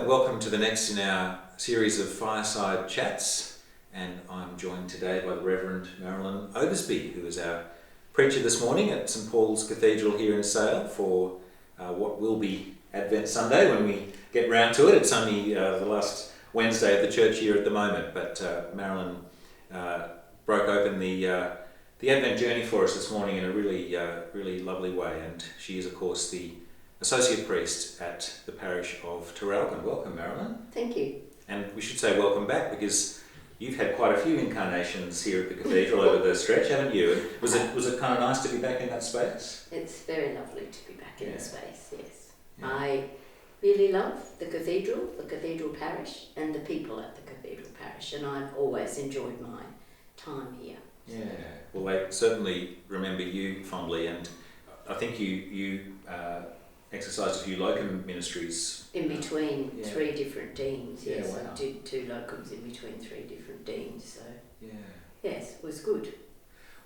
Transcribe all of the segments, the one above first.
welcome to the next in our series of fireside chats, and I'm joined today by the Reverend Marilyn Obersby, who is our preacher this morning at St Paul's Cathedral here in Sale for what will be Advent Sunday when we get round to it. It's only the last Wednesday of the church year at the moment, but Marilyn broke open the Advent journey for us this morning in a really lovely way, and she is of course the Associate Priest at the Parish of Traralgon. Welcome, Marilyn. Thank you. And we should say welcome back, because you've had quite a few incarnations here at the Cathedral over the stretch, haven't you? And was it kind of nice to be back in that space? It's very lovely to be back in the space, yes. Yeah. I really love the Cathedral Parish, and the people at the Cathedral Parish, and I've always enjoyed my time here. Yeah, well, they certainly remember you fondly, and I think you exercised a few locum ministries. In between three different deans, yes. Yeah, wow. I did 2 locums in between 3 different deans, so yes, it was good.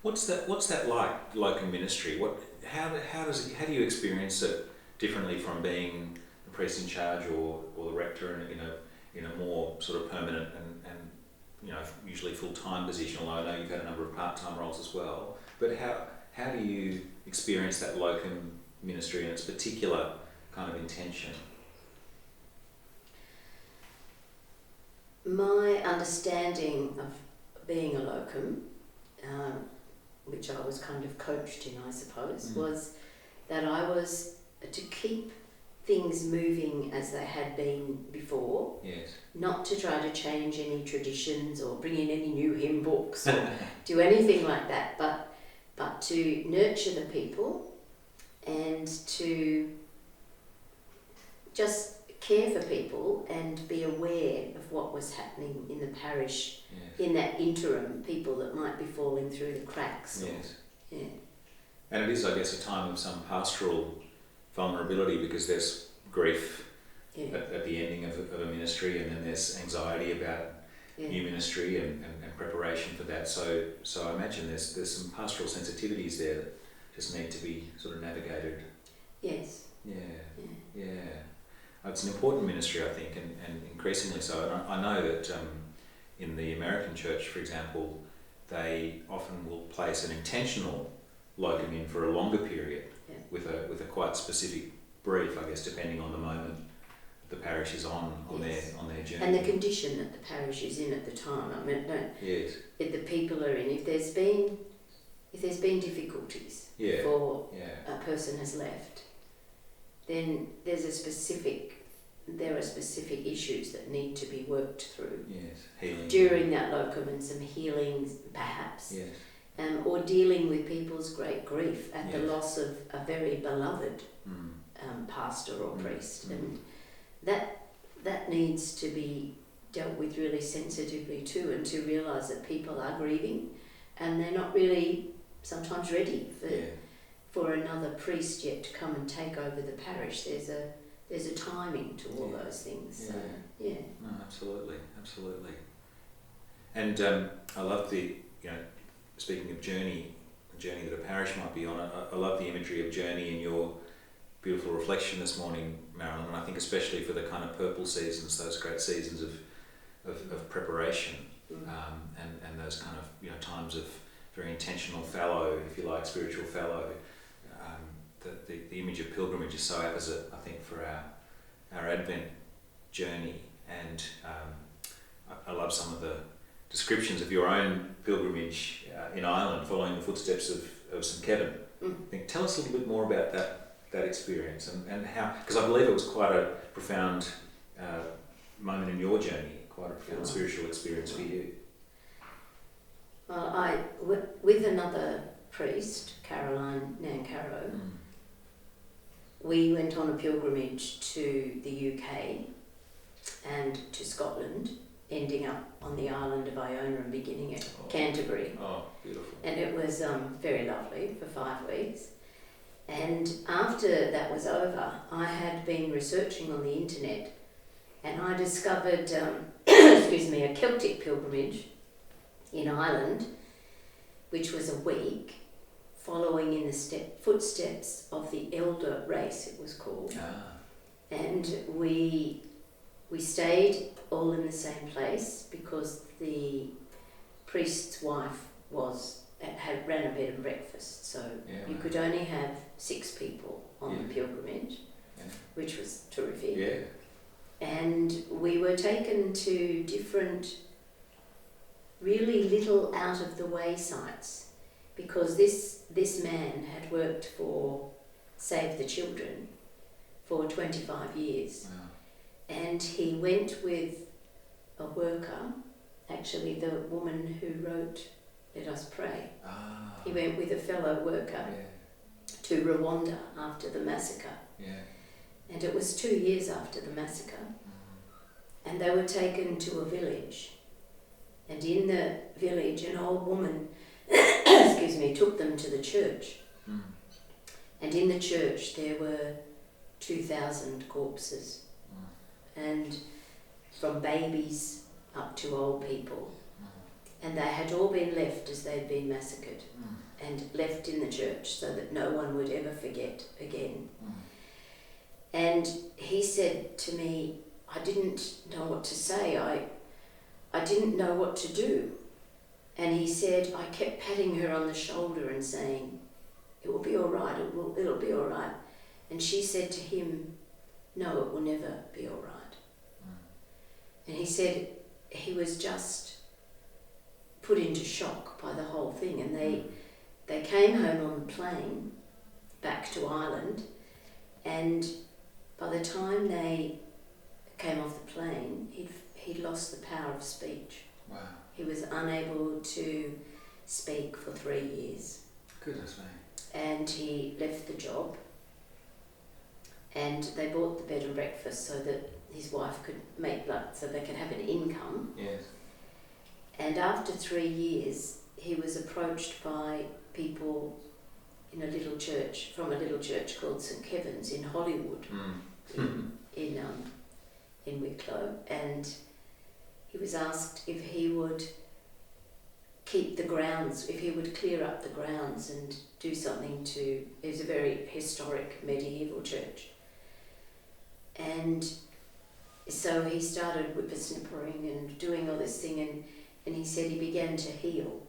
What's that like, locum ministry? How do you experience it differently from being the priest in charge or the rector in a more sort of permanent and usually full-time position, although I know you've had a number of part-time roles as well. But how do you experience that locum ministry and its particular kind of intention? My understanding of being a locum, which I was kind of coached in, I suppose, was that I was to keep things moving as they had been before. Yes. Not to try to change any traditions or bring in any new hymn books or do anything like that, but to nurture the people and to just care for people and be aware of what was happening in the parish in that interim, people that might be falling through the cracks. Yes. Yeah. And it is, I guess, a time of some pastoral vulnerability, because there's grief at the ending of a ministry, and then there's anxiety about new ministry and preparation for that. So I imagine there's some pastoral sensitivities there that just need to be sort of navigated. Yes. Yeah. It's an important ministry, I think, and increasingly so. And I know that in the American church, for example, they often will place an intentional locum in for a longer period with a quite specific brief, I guess, depending on the moment the parish is on their journey. And the condition that the parish is in at the time. I mean, yes. If the people are in, if there's been difficulties before a person has left, then there are specific issues that need to be worked through. Yes, healing. During that locum, and some healing perhaps. Yes. Or dealing with people's great grief at the loss of a very beloved pastor or priest. And that needs to be dealt with really sensitively too, and to realise that people are grieving and they're not really sometimes ready for another priest yet to come and take over the parish. There's a timing to all those things. Yeah. So, No, absolutely. And I love speaking of journey that a parish might be on, I love the imagery of journey in your beautiful reflection this morning, Marilyn, and I think especially for the kind of purple seasons, those great seasons of preparation, and those kind of times of very intentional fallow, if you like, spiritual fallow. The image of pilgrimage is so apposite, I think, for our Advent journey, and I love some of the descriptions of your own pilgrimage in Ireland, following the footsteps of St Kevin. Tell us a little bit more about that experience and how, because I believe it was quite a profound moment in your journey, quite a profound spiritual experience for you. Well, with another priest, Caroline Nancaro, we went on a pilgrimage to the UK and to Scotland, ending up on the island of Iona and beginning at Canterbury. Oh, beautiful. And it was very lovely for 5 weeks. And after that was over, I had been researching on the internet, and I discovered a Celtic pilgrimage in Ireland, which was a week, following in the footsteps of the elder race, it was called. And we we stayed all in the same place because the priest's wife ran a bed and breakfast, so you could only have 6 people on the pilgrimage, which was terrific. Yeah. And we were taken to different, really little out of the way sites, because this man had worked for Save the Children for 25 years. Wow. And he went with a worker, actually the woman who wrote Let Us Pray. Ah. He went with a fellow worker to Rwanda after the massacre. Yeah. And it was 2 years after the massacre. And they were taken to a village. And in the village, an old woman, excuse me, took them to the church. And in the church there were 2,000 corpses. And from babies up to old people. And they had all been left as they'd been massacred and left in the church so that no one would ever forget again. And he said to me, I didn't know what to say. I didn't know what to do. And he said, I kept patting her on the shoulder and saying, it will be all right, it'll be all right. And she said to him, no, it will never be all right. And he said he was just put into shock by the whole thing. And they came home on the plane back to Ireland, and by the time they came off the plane, he'd lost the power of speech. Wow. He was unable to speak for 3 years. Goodness me. And he left the job, and they bought the bed and breakfast so that his wife could make blood, so they could have an income. Yes. And after 3 years, he was approached by people in a little church, from a little church called St. Kevin's in Hollywood, in Wicklow, and he was asked if he would keep the grounds, if he would clear up the grounds and do something to, it was a very historic medieval church. And so he started whippersnippering and doing all this thing, and he said he began to heal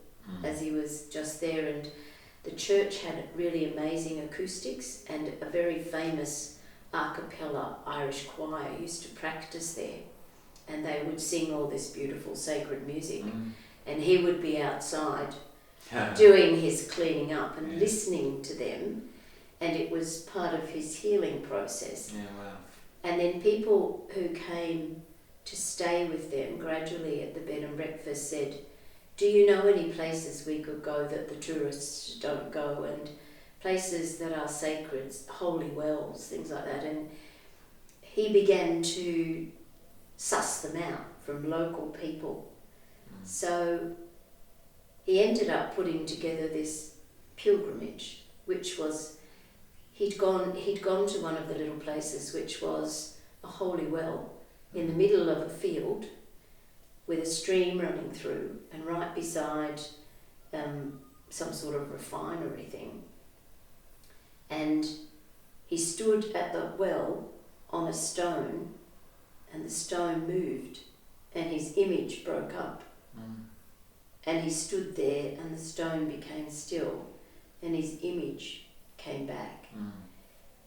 as he was just there. And the church had really amazing acoustics, and a very famous a cappella Irish choir used to practice there, and they would sing all this beautiful sacred music, and he would be outside doing his cleaning up and listening to them, and it was part of his healing process. Yeah, wow. And then people who came to stay with them gradually at the bed and breakfast said, do you know any places we could go that the tourists don't go, and places that are sacred, holy wells, things like that. And he began to suss them out from local people. So he ended up putting together this pilgrimage, which was, he'd gone to one of the little places, which was a holy well in the middle of a field with a stream running through, and right beside some sort of refinery thing. And he stood at the well on a stone, and the stone moved, and his image broke up. And he stood there, and the stone became still, and his image came back.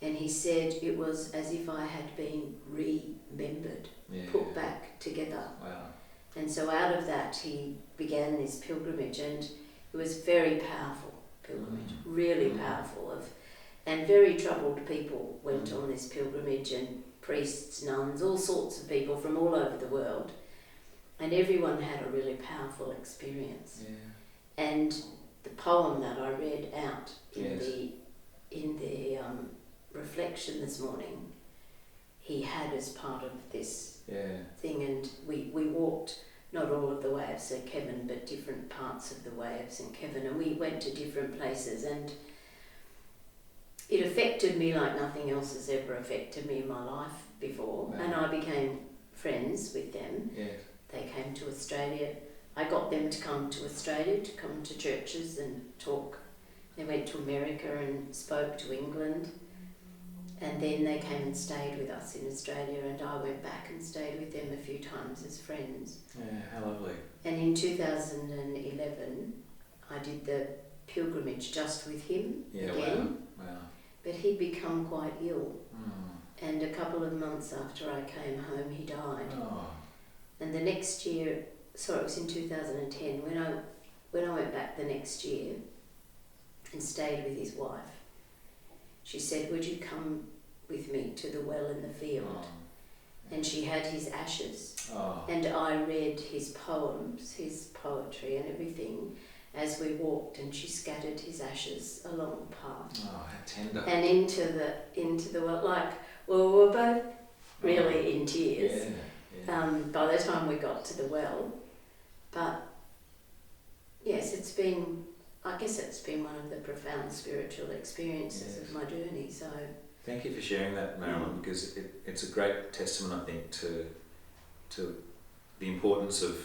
And he said it was as if I had been remembered, put back together. Wow. And so out of that he began this pilgrimage, and it was very powerful pilgrimage, really powerful. And very troubled people went on this pilgrimage, and priests, nuns, all sorts of people from all over the world. And everyone had a really powerful experience. Yeah. And the poem that I read out in the reflection this morning, he had as part of this thing. And we walked not all of the way of St. Kevin, but different parts of the way of St. Kevin, and we went to different places, and it affected me like nothing else has ever affected me in my life before. And I became friends with them. They came to Australia. I got them to come to Australia, to come to churches and talk. They went to America and spoke to England. And then they came and stayed with us in Australia, and I went back and stayed with them a few times as friends. Yeah, how lovely. And in 2011, I did the pilgrimage just with him again. Wow. But he'd become quite ill. Mm. And a couple of months after I came home, he died. Oh. And the next year, it was in 2010, when I went back the next year and stayed with his wife, she said, "Would you come with me to the well in the field?" Oh. And she had his ashes. Oh. And I read his poems, his poetry and everything as we walked, and she scattered his ashes along the path. Oh, how tender. And into the well, like, well, we were both really in tears by the time we got to the well. But yes, I guess it's been one of the profound spiritual experiences of my journey. So thank you for sharing that, Marilyn, because it's a great testament, I think, to the importance of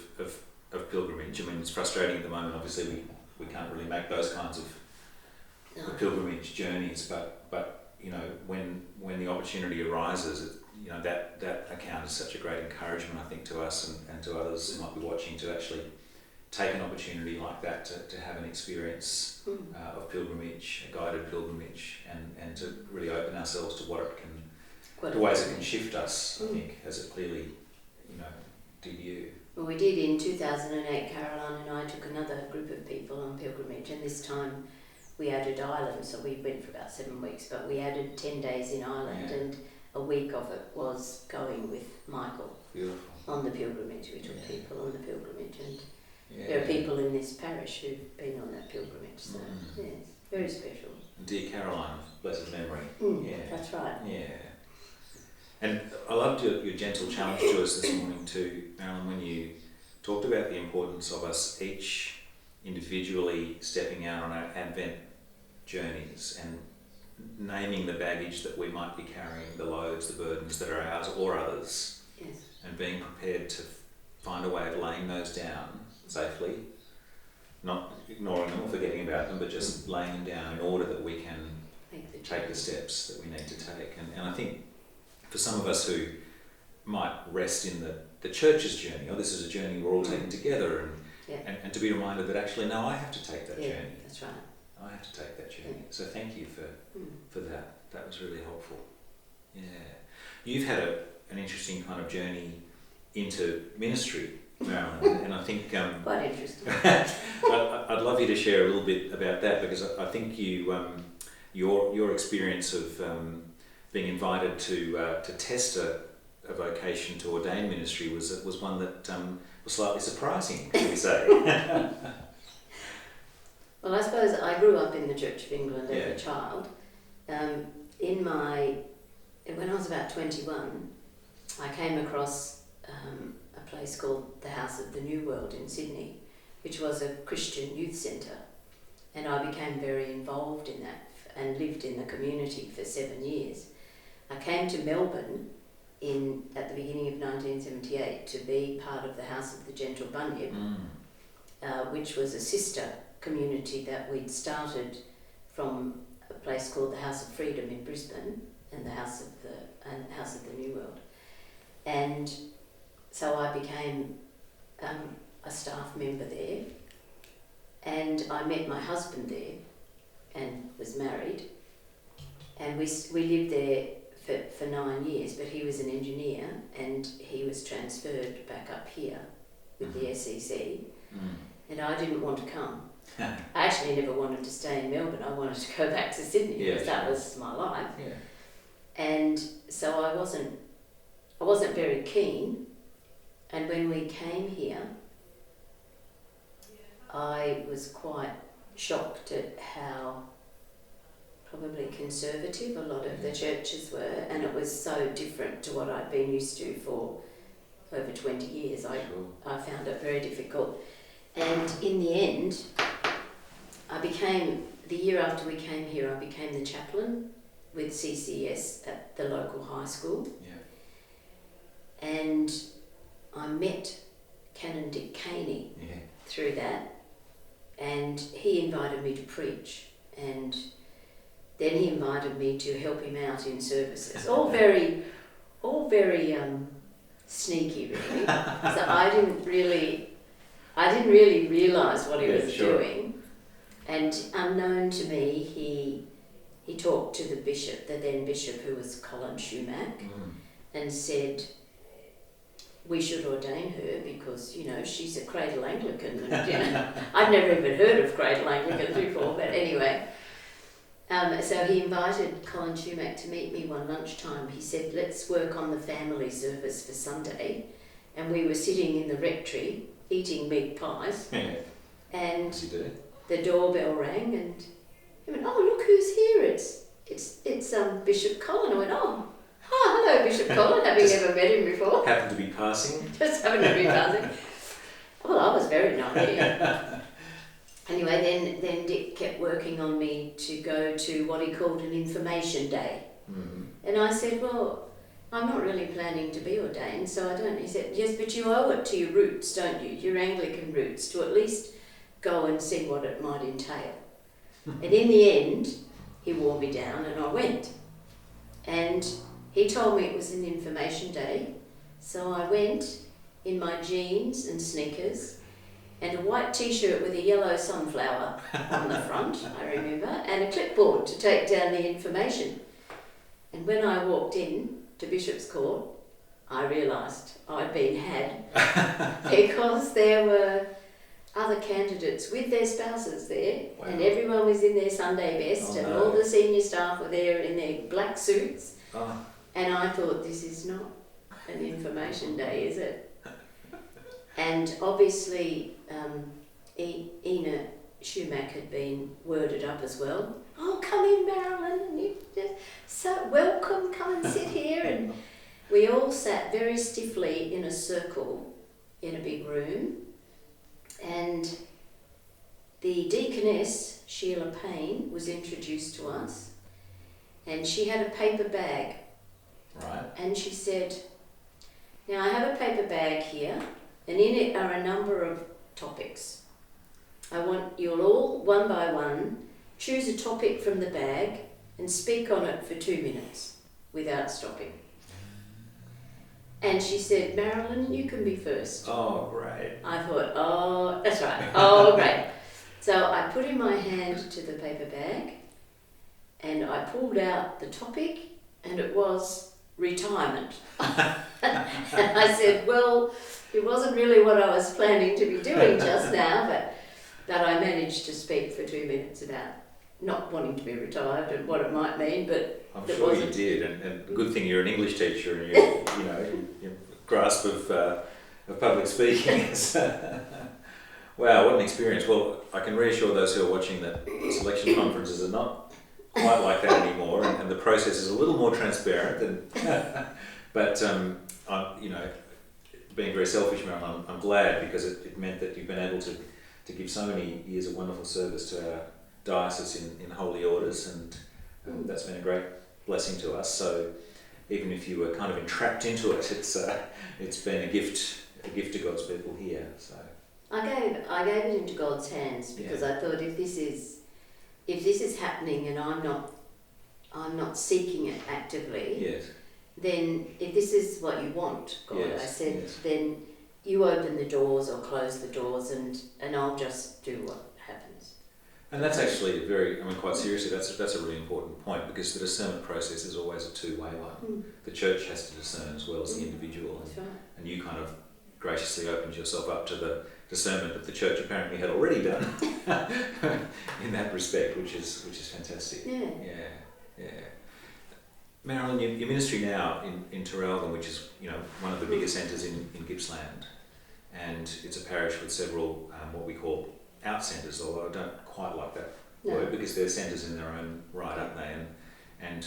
pilgrimage. I mean, it's frustrating at the moment. Obviously, we can't really make those kinds of pilgrimage journeys, but you know, when the opportunity arises, you know, that account is such a great encouragement, I think, to us and to others who might be watching, to actually take an opportunity like that to have an experience of pilgrimage, a guided pilgrimage, and to really open ourselves to the ways it can shift us, I think, as it clearly, you know, did you. Well, we did in 2008. Caroline and I took another group of people on pilgrimage, and this time we added Ireland, so we went for about 7 weeks, but we added 10 days in Ireland, and a week of it was going with Michael. Beautiful. On the pilgrimage. We took people on the pilgrimage, and there are people in this parish who've been on that pilgrimage, so yes, very special. And dear Caroline, of blessed memory. That's right. Yeah. And I loved your gentle challenge to us this morning too, Marilyn, when you talked about the importance of us each individually stepping out on our Advent journeys and naming the baggage that we might be carrying, the loads, the burdens that are ours or others, and being prepared to find a way of laying those down safely, not ignoring them or forgetting about them, but just laying them down in order that we can take the steps that we need to take. And I think for some of us who might rest in the church's journey, or this is a journey we're all taking together, and to be reminded that actually, no, I have to take that journey. That's right. I have to take that journey. So thank you for that. That was really helpful. Yeah. You've had an interesting kind of journey into ministry, Marilyn, and I think quite interesting. I'd love you to share a little bit about that, because I think your experience of being invited to test a vocation to ordain ministry was one that was slightly surprising, shall we say? Well, I suppose I grew up in the Church of England as a child. When I was about 21, I came across a place called the House of the New World in Sydney, which was a Christian youth centre, and I became very involved in that and lived in the community for 7 years. I came to Melbourne at the beginning of 1978 to be part of the House of the Gentle Bunyip, which was a sister community that we'd started from a place called the House of Freedom in Brisbane and the House of the New World. And so I became a staff member there, and I met my husband there and was married, and we lived there for 9 years, but he was an engineer and he was transferred back up here with the SEC, and I didn't want to come. I actually never wanted to stay in Melbourne. I wanted to go back to Sydney because that was my life. And so I wasn't very keen. And when we came here, I was quite shocked at how probably conservative a lot of the churches were, and it was so different to what I'd been used to for over 20 years. I found it very difficult. And in the end, the year after we came here, I became the chaplain with CCS at the local high school. And I met Canon Dick Caney through that, and he invited me to preach. And then he invited me to help him out in services. All very sneaky, really. So I didn't really realise what he was doing. And unknown to me, he talked to the bishop, the then bishop, who was Colin Shumack, and said we should ordain her because, you know, she's a cradle Anglican. And, you know, I'd never even heard of cradle Anglicans before, but anyway. So he invited Colin Shumack to meet me one lunchtime. He said, let's work on the family service for Sunday. And we were sitting in the rectory eating meat pies. And the doorbell rang and he went, oh, look who's here. It's Bishop Colin. I went, oh, hello, Bishop Colin. Having never met him before. Happened to be passing. Just happened to be passing. Well, I was very naive. Anyway, then Dick kept working on me to go to what he called an information day. And I said, well, I'm not really planning to be ordained, so I don't. He said, yes, but you owe it to your roots, don't you? Your Anglican roots, to at least go and see what it might entail. And in the end, he wore me down and I went. And he told me it was an information day, so I went in my jeans and sneakers and a white t-shirt with a yellow sunflower on the front, I remember, and a clipboard to take down the information. And when I walked in to Bishop's Court, I realised I'd been had because there were other candidates with their spouses there, and everyone was in their Sunday best, and all the senior staff were there in their black suits. And I thought, this is not an information day, is it? And obviously, Ina Shumack had been worded up as well. Oh, come in, Marilyn, and you just so welcome. Come and sit here. And we all sat very stiffly in a circle in a big room. And the deaconess, Sheila Payne, was introduced to us, and she had a paper bag. Right. And she said, now I have a paper bag here, and in it are a number of topics. I want you'll all, one by one, choose a topic from the bag and speak on it for 2 minutes without stopping. And she said, Marilyn, you can be first. Oh, great. I thought, oh, that's right. Oh, great. So I put in my hand to the paper bag and I pulled out the topic, and it was retirement. And I said, well, it wasn't really what I was planning to be doing just now, but I managed to speak for 2 minutes about not wanting to be retired and what it might mean, but I'm sure you did, and the good thing you're an English teacher and your grasp of public speaking is wow, what an experience. Well, I can reassure those who are watching that selection conferences are not quite like that anymore, and the process is a little more transparent. But I'm, being very selfish, Marilyn, I'm glad, because it meant that you've been able to give so many years of wonderful service to our diocese in holy orders, and that's been a great blessing to us. So even if you were kind of entrapped into it, it's been a gift to God's people here. So I gave it into God's hands, because I thought, if this is happening and I'm not seeking it actively, then if this is what you want, God, I said, then you open the doors or close the doors, and I'll just do what happens. And that's actually quite seriously, that's a really important point, because the discernment process is always a two-way one. The church has to discern as well as the individual, and you kind of graciously opened yourself up to the discernment that the church apparently had already done in that respect, which is fantastic. Yeah. Marilyn, your ministry now in Traralgon, which is one of the biggest centres in Gippsland, and it's a parish with several what we call out centres, although I don't quite like that word, because they're centres in their own right, aren't they? And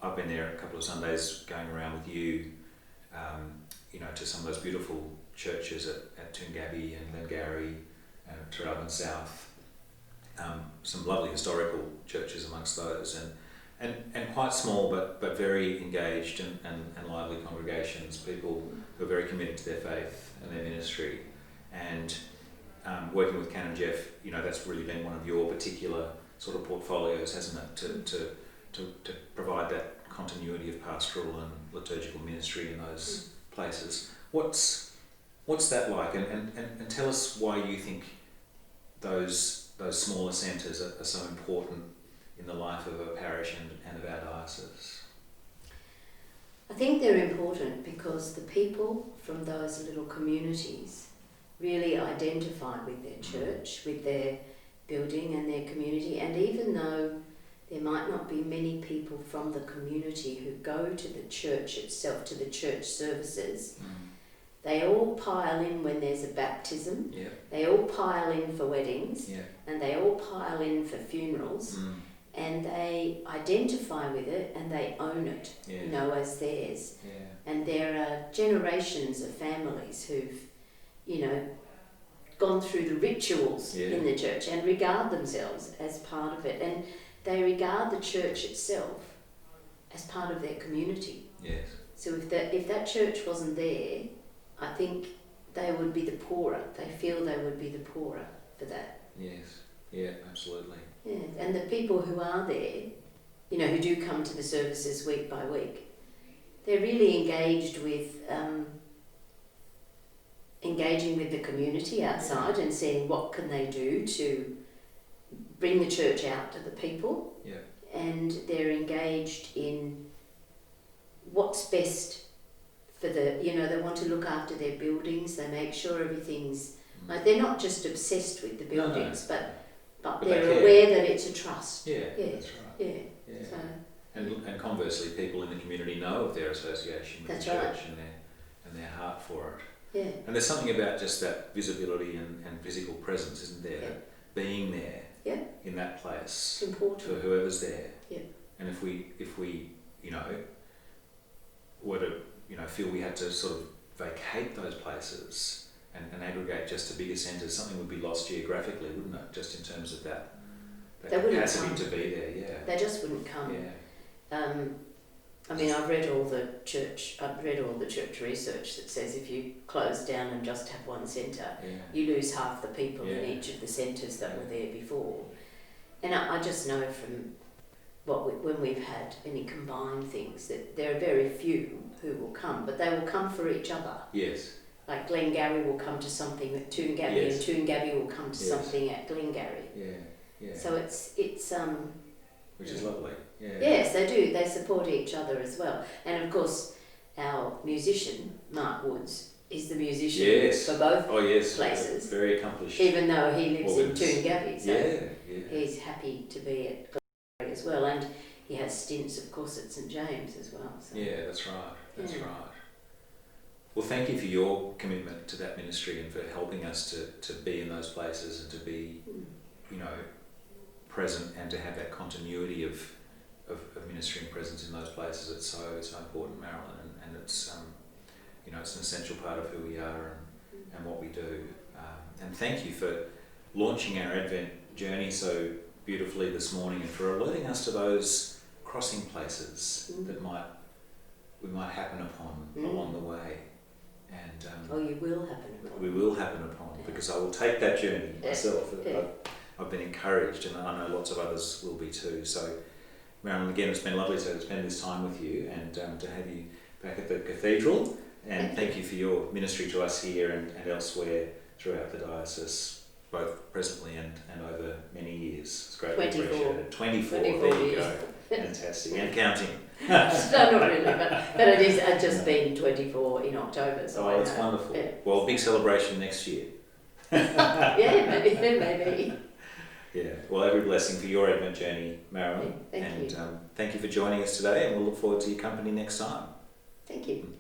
I've been there a couple of Sundays going around with you, to some of those beautiful churches at Toongabbie and Glengarry and Traralgon South. Some lovely historical churches amongst those, and quite small but very engaged and lively congregations, people who are very committed to their faith and their ministry. And working with Canon Jeff, that's really been one of your particular sort of portfolios, hasn't it, to provide that continuity of pastoral and liturgical ministry in those places. What's that like? And tell us why you think those smaller centres are so important in the life of a parish and of our diocese. I think they're important because the people from those little communities really identify with their church, with their building and their community, and even though there might not be many people from the community who go to the church itself, to the church services, they all pile in when there's a baptism, they all pile in for weddings, and they all pile in for funerals, and they identify with it and they own it, you know, as theirs. And there are generations of families who've, you know, gone through the rituals in the church and regard themselves as part of it, and they regard the church itself as part of their community. So if that church wasn't there, I think they would be the poorer. They feel they would be the poorer for that. Absolutely. And the people who are there, you know, who do come to the services week by week, they're really engaged with engaging with the community outside and seeing what can they do to bring the church out to the people. And they're engaged in what's best for the, you know, they want to look after their buildings, they make sure everything's, like, they're not just obsessed with the buildings, but they're aware that it's a trust. That's right. So, and conversely, people in the community know of their association with the church and their heart for it. And there's something about just that visibility and physical presence, isn't there? Being there in that place for whoever's there. And if we you know, were to, you know, feel we had to sort of vacate those places and aggregate just to bigger centres, something would be lost geographically, wouldn't it? Just in terms of that capacity to be there. They just wouldn't come. I mean, I've read all the church research that says if you close down and just have one centre, you lose half the people in each of the centres that were there before. And I just know from when we've had any combined things that there are very few who will come, but they will come for each other. Like Glengarry will come to something at Toongabbie, and Toongabbie will come to something at Glengarry. So it's which is lovely. Yes, they do. They support each other as well. And of course, our musician, Mark Woods, is the musician for both places. Very accomplished. Even though he lives in Toongabbie, so he's happy to be at Glengarry as well. And he has stints, of course, at St James as well. So. That's right. That's right. Well, thank you for your commitment to that ministry and for helping us to be in those places and to be, you know, present and to have that continuity of ministry and presence in those places. It's so important, Marilyn, and it's you know, it's an essential part of who we are and what we do. And thank you for launching our Advent journey so beautifully this morning and for alerting us to those crossing places that we might happen upon along the way. And you will happen upon. We will happen upon, because I will take that journey myself. I've been encouraged, and I know lots of others will be too. So, Marilyn, again, it's been lovely to spend this time with you and to have you back at the cathedral. And thank you for your ministry to us here and elsewhere throughout the diocese, both presently and over many years. It's greatly appreciated. 24, there you go. Fantastic. And counting. No, not really, but it is just been 24 in October. So that's wonderful. Well, big celebration next year. Maybe. Well, every blessing for your Advent journey, Marilyn. Thank you. Thank you for joining us today, and we'll look forward to your company next time. Thank you.